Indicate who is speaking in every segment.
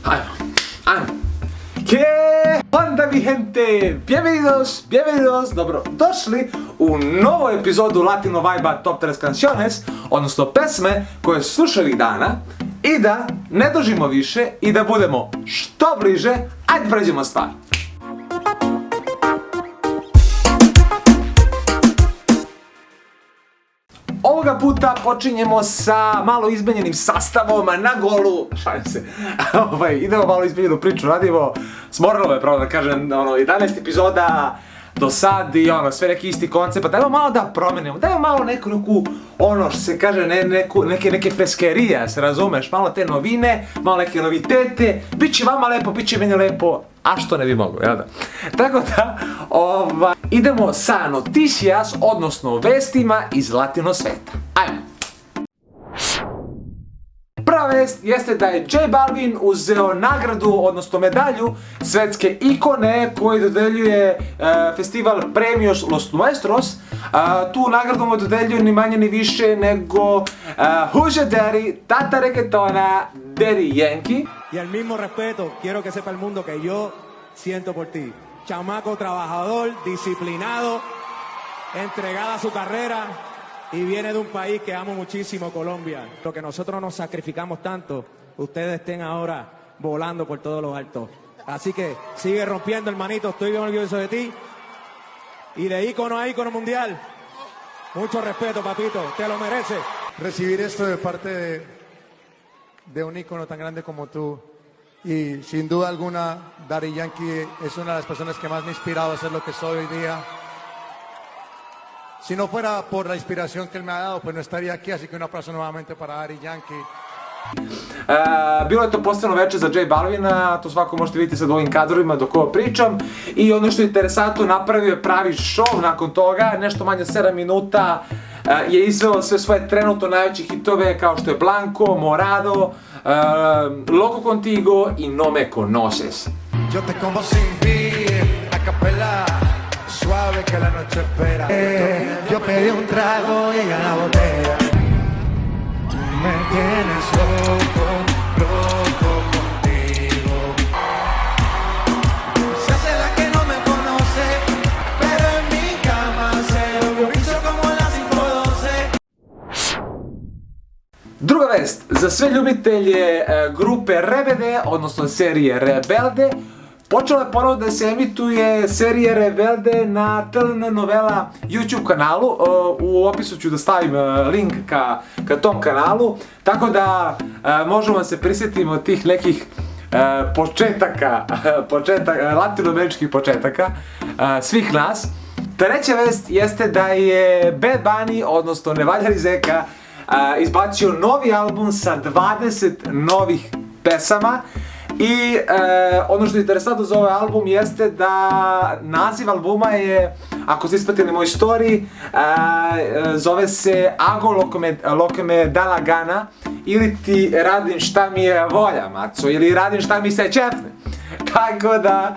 Speaker 1: Ajmo. ¿Qué onda mi gente? Bienvenidos, dobro došli u novu epizodu Latino Vibe Top 30 Canciones, odnosno pesme koje slušaju ovih dana. I da ne dužimo više i da budemo što bliže, ajde pređemo stvar. Ovoga puta počinjemo sa malo izmenjenim sastavom na golu, šalim se, idemo malo izmenjenu priču, radimo smorilo me, pravo da kažem, 11 epizoda do sad i sve neki isti koncept, dajmo malo da promenimo, dajmo malo neku, što se kaže, neke peskerije, se razumeš, malo te novine, malo neke novitete, bit će vama lepo, bit će meni lepo, a što ne bi moglo, jel da? Tako da, idemo sa noticias, odnosno vestima iz latino sveta. Ajmo! Prva vest jeste da je J Balvin uzeo nagradu, odnosno medalju svetske ikone koju dodeljuje festival Premios Los Nuestros. Tu nagradu mu dodeljuje ni manje ni više nego Huge Daddy, Tata Reggaetona, Daddy Yankee.
Speaker 2: Y el mismo respeto quiero que sepa el mundo que yo siento por ti. Chamaco trabajador, disciplinado, entregado a su carrera y viene de un país que amo muchísimo, Colombia. Lo que nosotros nos sacrificamos tanto, ustedes estén ahora volando por todos los altos. Así que sigue rompiendo, hermanito, estoy bien orgulloso de ti. Y de ícono a ícono mundial. Mucho respeto, papito, te lo mereces.
Speaker 3: Recibir esto de parte de un ícono tan grande como tú, y sin duda alguna Daddy Yankee es una de las personas que más me ha inspirado a ser lo que soy hoy día. Si no fuera por la inspiración que él me ha dado, pues no estaría aquí, así que un aplauso nuevamente para Daddy Yankee.
Speaker 1: Bilo je to posebno veče za J Balvina, to svako možete vidjeti sad u ovim kadrovima dok ovo pričam. I ono što je interesantno, napravio je pravi show nakon toga, nešto manje od 7 minuta je izveo sve svoje trenutno najveće hitove kao što je Blanco, Morado, Loco Contigo i No Me Conoces.
Speaker 3: Yo te como sin vir, a capela, suave que la noche espera. Yo pedí un trago y ella la botella. Tú me tienes loco, loco contigo. Se hace la que no me conoce, pero en mi cama se lo hizo como las 5:12.
Speaker 1: Druga vest, za sve ljubitelje grupe Rebelde, odnosno serije Rebelde, počela je ponovo da se emituje serija Rebelde na TLN Novela YouTube kanalu. U opisu ću da stavim link ka tom kanalu, tako da možemo se prisjetiti tih nekih početaka, latinoameričkih početaka svih nas. Treća vest jeste da je Bad Bunny, odnosno Nevaljari Zeka, izbacio novi album sa 20 novih pesama. I ono što je interesantno za ovaj album jeste da naziv albuma je, ako ste ispratili moj story, zove se Hago lo que me da la gana, ili ti radim šta mi je volja, maco, ili radim šta mi se čefne. Tako da,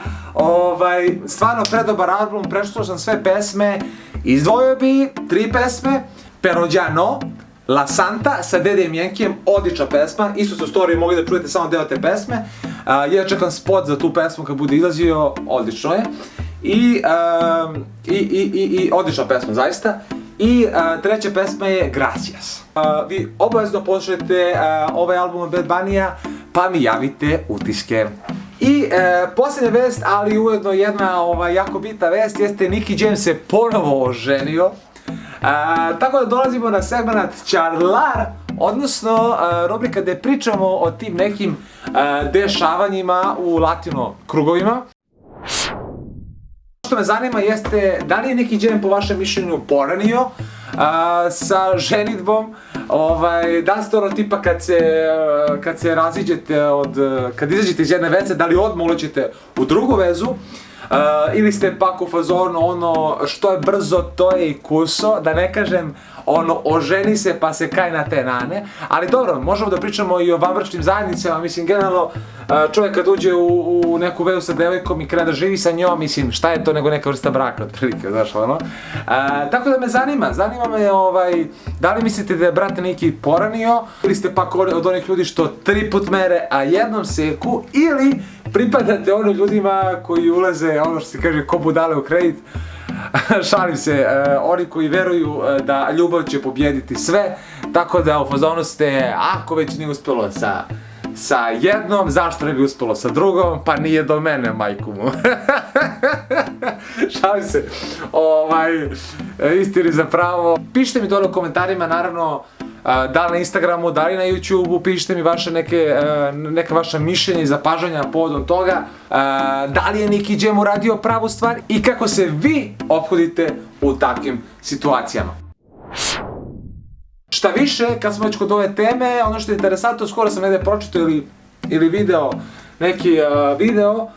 Speaker 1: stvarno predobar album, prečuo sam sve pesme, izdvojio bi 3 pesme, Pero ya no, La Santa sa Dedem Yankeejem, odlična pesma, isto su story, mogli da čujete samo deo te pesme. Ja čekam spot za tu pesmu kad bude izlazio, odlično je. I odlična pesma, zaista. I treća pesma je Gracias. Vi obavezno poslušajte ovaj album od Bad Bunny-a, pa mi javite utiske. I posljednja vest, ali ujedno jedna jako bitna vest, jeste Nicky Jam se ponovo oženio. Tako da dolazimo na segment Charlar, odnosno rubrika gde pričamo o tim nekim dešavanjima u latino krugovima. Što me zanima jeste da li je Nicky Jam po vašem mišljenju poranio sa ženidbom, da li ste ono tipa kad se raziđete kad izađete iz jedne veze, da li odmah ulećete u drugu vezu, ili ste pak u fazonu ono što je brzo to je i kuso, da ne kažem ono oženi se pa se kaj na te nane, ali dobro, možemo da pričamo i o vanbračnim zajednicama, mislim generalno čovjek kad uđe u neku vezu sa devojkom i krene da živi sa njom, mislim šta je to nego neka vrsta braka otprilike, znaš ono. Tako da me zanima me da li mislite da je brate neki poranio, ili ste pak od onih ljudi što 3 put mere, a jednom seku, ili pripadate onim ljudima koji ulaze, ono što se kaže, ko budale u kredit. Šalim se, oni koji veruju da ljubav će pobjediti sve, tako da u fazonu ste, ako već nije uspjelo sa jednom, zašto ne bi uspjelo sa drugom, pa nije do mene, majku mu. Šalim se, istini za pravo. Pišite mi dole u komentarima, naravno, da li na Instagramu, da li na YouTubeu, pišite mi neka vaša mišljenja i zapažanja povodom toga, da li je Nicky Jam uradio pravu stvar i kako se vi ophodite u takvim situacijama. Šta više, kad smo već kod ove teme, ono što je interesantno, skoro sam negdje pročitao ili video, neki video,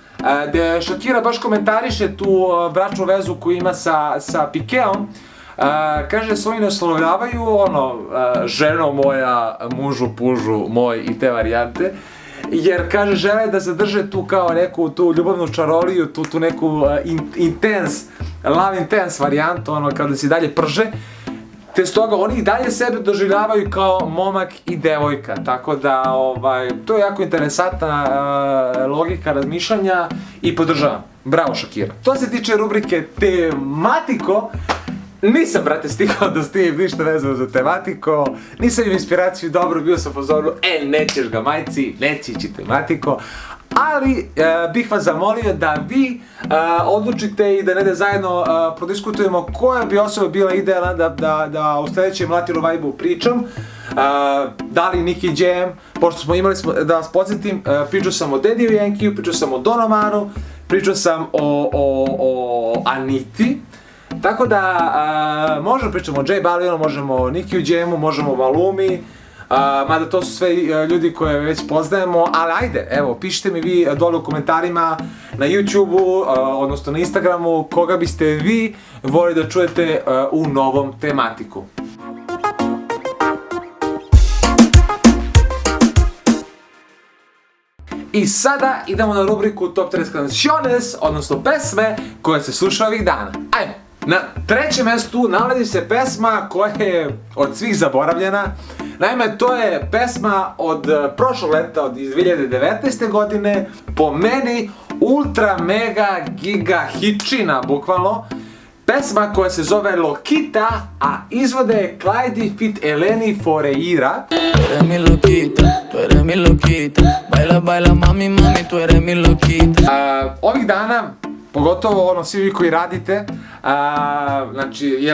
Speaker 1: gdje Shakira baš komentariše tu bračnu vezu koju ima sa Pikeom. Kaže se oni ne oslovljavaju ono ženo moja, mužu, pužu moj i te varijante, jer kaže žele da zadrže tu kao neku tu ljubavnu čaroliju, tu neku love intense varijantu, ono kada se dalje prže, te stoga oni i dalje sebe doživljavaju kao momak i devojka, tako da to je jako interesantna logika razmišljanja i podržavam. Bravo Shakira. To se tiče rubrike tematiko. Nisam, brate, stigao da stijem ništa vezano za tematiko, nisam im inspiraciju dobro, bio sam u fazonu, nećeš ga majci, neće ići tematiko, ali bih vas zamolio da vi odlučite i da negdje zajedno prodiskutujemo koja bi osoba bila idealna da u sljedećem Latino Vibe-u pričam, da li Nicky Jam, pošto smo imali, da vas podsjetim, pričao sam o Daddy Yankee, pričao sam o Don Omanu, pričao sam o Aniti. Tako da, možemo pričamo o J Balvinu, možemo o Nicky Jamu, možemo o Malumi, mada to su sve ljudi koje već poznajemo, ali ajde, evo, pišite mi vi dole u komentarima na YouTubeu, odnosno na Instagramu, koga biste vi voljeli da čujete u novom tematiku. I sada idemo na rubriku Top 30 canciones, odnosno pesme koje se slušaju ovih dana. Ajmo! Na trećem mjestu nalazi se pesma koja je od svih zaboravljena. Naime, to je pesma od prošlog leta, iz 2019. godine, po meni ultra mega giga hitčina, bukvalno. Pesma koja se zove Loquita, a izvode je Clyde fit Eleni Foureira.
Speaker 4: Tu eres mi loquita, tu eres mi loquita. Baila, baila, mami, mami, tu eres mi loquita.
Speaker 1: Ovih dana, pogotovo svi vi koji radite, znači,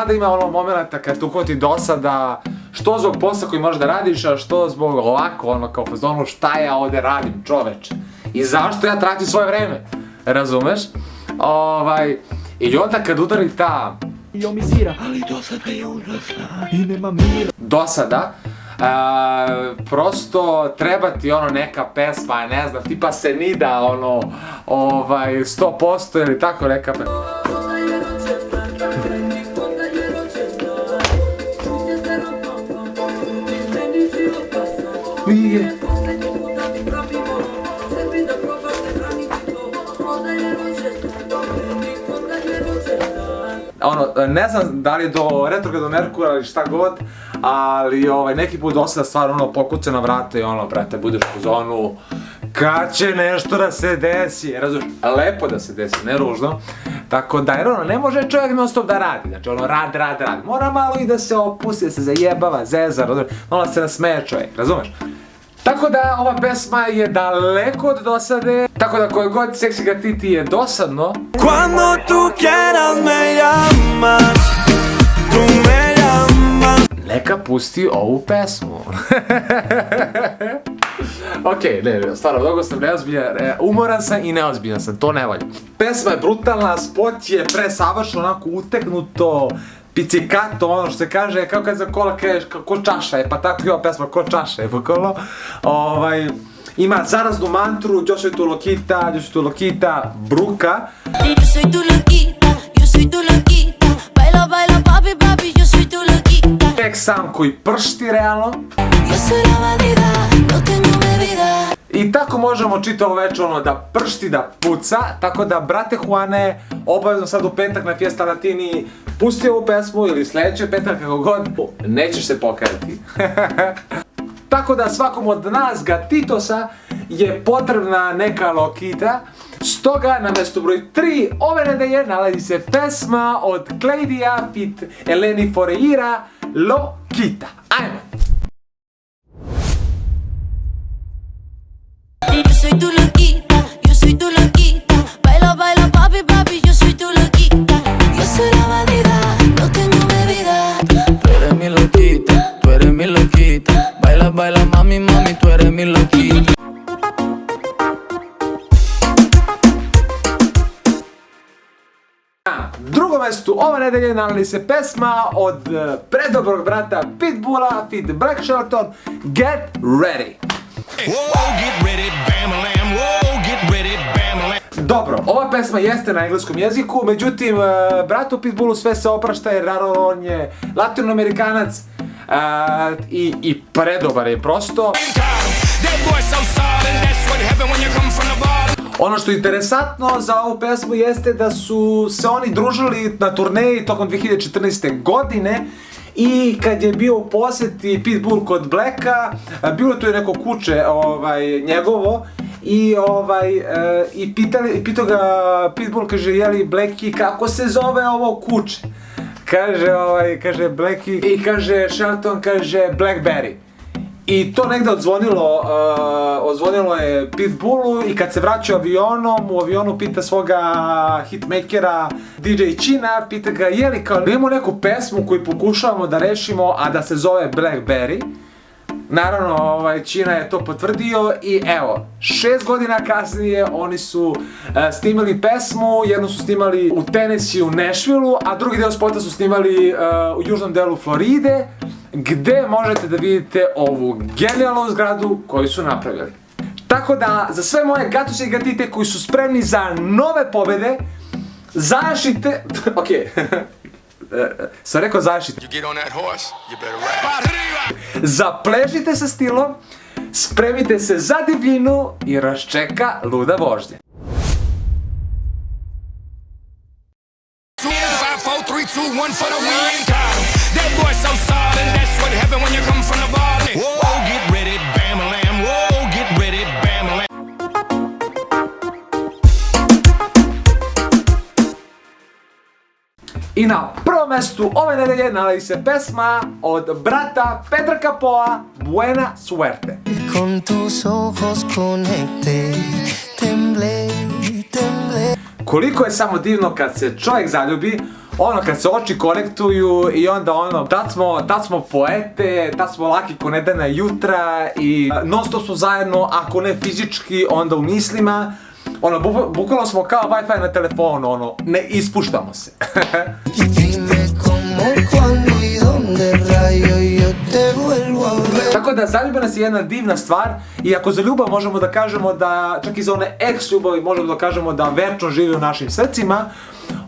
Speaker 1: da ima ono momenta kad tu kod ti dosada, što zbog posla koji možeš da radiš, a što zbog ovako, kao fazonu šta ja ovdje radim, čoveče, i zašto ja traćim svoje vreme, razumeš? I onda kad udari ta dosada, prosto treba ti neka pesma, ne znam, tipa Senida, 100% ili tako neka pesma. Ne znam da li je do retrograda Merkura ili šta god, ali neki put dosada stvar pokuca na vrata i brate, budeš u zonu kad će nešto da se desi, razumiješ, lepo da se desi, ne ružno, tako da, jer ne može čovjek non stop da radi, znači rad, mora malo i da se opusti, da se zajebava, zeza, razumiješ, malo da se nasmeje čovjek, razumiješ. Tako da, ova pesma je daleko od dosade, tako da koje god Sexy Gatiti je dosadno. Cuando tu quieras me llamas, tu me llamas. Neka pusti ovu pesmu. Okej, ne, stvarno, mnogo sam neozbiljan, umoran sam i neozbiljan sam, to ne volja. Pesma je brutalna, spot je presavršeno, onako uteknuto, pizzicato, ono što se kaže, kao kad za kola kažeš, ko čaša je, pa tako i ova pesma, ko čaša je, bukvalno. ima zaraznu mantru Yo soy tu loquita, bruka.
Speaker 5: Yo soy tu loquita, yo soy tu loquita. Baila, baila, papi, papi, yo soy tu loquita.
Speaker 1: Tek sam koji pršti realno.
Speaker 5: Yo soy la bandida, no tengo medida.
Speaker 1: I tako možemo čitavo večer ono da pršti, da puca, tako da brate Juane, obavezno sad u petak na Fiesta Latini pusti ovu pesmu ili sljedeći petak kako god, nećeš se pokajati. Tako da svakom od nas gatitosa je potrebna neka lokita, stoga na mjestu broj 3 ove nedelje nalazi se pesma od Kleidija fit Eleni Foreira, Lokita. Ajmo!
Speaker 5: Yo soy tu loquita, yo soy tu loquita. Baila, baila, papi, papi, yo soy tu loquita. Yo soy la bandida, no tengo medida.
Speaker 4: Tú eres mi loquita, tú eres mi loquita. Baila, baila, mami, mami, tú eres mi loquita.
Speaker 1: Na drugom mjestu ove nedelje nalazi se pesma od predobrog brata Pitbulla fit Black Shelton, Get Ready.
Speaker 3: Whoa, get ready, bam-a-lam. Whoa, get ready, bam-a-lam.
Speaker 1: Dobro, ova pesma jeste na engleskom jeziku, međutim, bratu Pitbullu sve se oprašta jer naravno on je latinoamerikanac i predobar je prosto.
Speaker 3: That boy so solid, that's what happened when you come from the bottom.
Speaker 1: Ono što je interesantno za ovu pesmu jeste da su se oni družili na turneji tokom 2014. godine i kad je bio u posjeti Pitbull kod Blacka, bilo tu je neko kuće njegovo i pitao ga Pitbull, kaže, jeli Blackie, kako se zove ovo kuće? Kaže Blackie i kaže Shelton, kaže Blackberry. I to negdje odzvonilo je Pitbullu i kad se vraća avionom, u avionu pita svoga hitmakera DJ China, pita ga jeli kao imamo neku pesmu koju pokušavamo da rešimo, a da se zove Blackberry. Naravno, China je to potvrdio i evo, 6 godina kasnije oni su snimali pesmu, jednu su snimali u Tennessee u Nashvilleu, a drugi deo spota su snimali u južnom delu Floride, gde možete da vidite ovu genijalnu zgradu koju su napravili. Tako da, za sve moje gatuse i gatite koji su spremni za nove pobjede, zašite... Ok, sam rekao zašite.
Speaker 3: You get on that horse, you better ride.
Speaker 1: Zapležite se stilom, spremite se za divljinu i raščeka luda vožnja.
Speaker 3: 5, 4, 3, 2, 1 for the win. That boy so solid, that's what happened when you come from the bottom. Whoa, get ready, bam-a-lam. Whoa, get ready, bam-a-lam.
Speaker 1: I na prvom mjestu ove nedelje nalazi se pesma od brata Pedra Capoa, Buena Suerte.
Speaker 6: Con tus ojos conecté, temblé, temblé.
Speaker 1: Koliko je samo divno kad se čovjek zaljubi, kad se oči konektuju i onda tad smo poete, tad smo laki ko nedena jutra i non stop smo zajedno, ako ne fizički, onda u mislima. Bukvalno smo kao Wi-Fi na telefonu, ne ispuštamo se.
Speaker 6: Dime cómo, cuándo y dónde rayo yo te vuelvo a ver.
Speaker 1: Tako da zaljubljenost je jedna divna stvar i ako za ljubav možemo da kažemo da, čak i za one ex ljubavi možemo da kažemo da večno živi u našim srcima,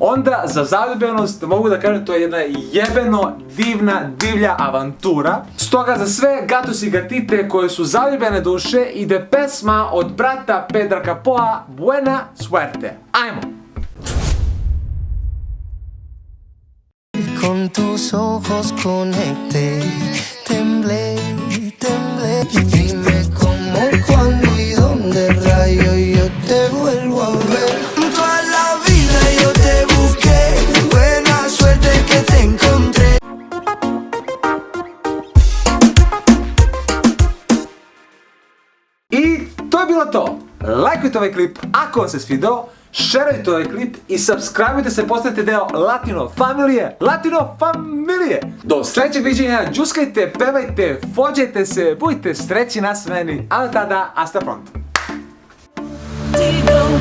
Speaker 1: onda za zaljubljenost mogu da kažem to je jedna jebeno divna, divlja avantura. Stoga za sve gatos i gatite koje su zaljubljene duše ide pesma od brata Pedra Capoa, Buena Suerte. Ajmo!
Speaker 6: Con tus ojos conecté, temblé, temblé. Dime cómo, cuándo y dónde rayo yo te vuelvo a ver. Toda la vida yo te busqué, buena suerte que te encontré.
Speaker 1: I to je bilo to. Lajkujte ovaj klip ako vam se svidao, šerujte ovaj klip i subscribeujte se, postanite deo Latino familije. Do sljedećeg viđenja, džuskajte, pevajte, fođajte se, budite srećni na smeni, a do tada, hasta pronto.
Speaker 5: Digo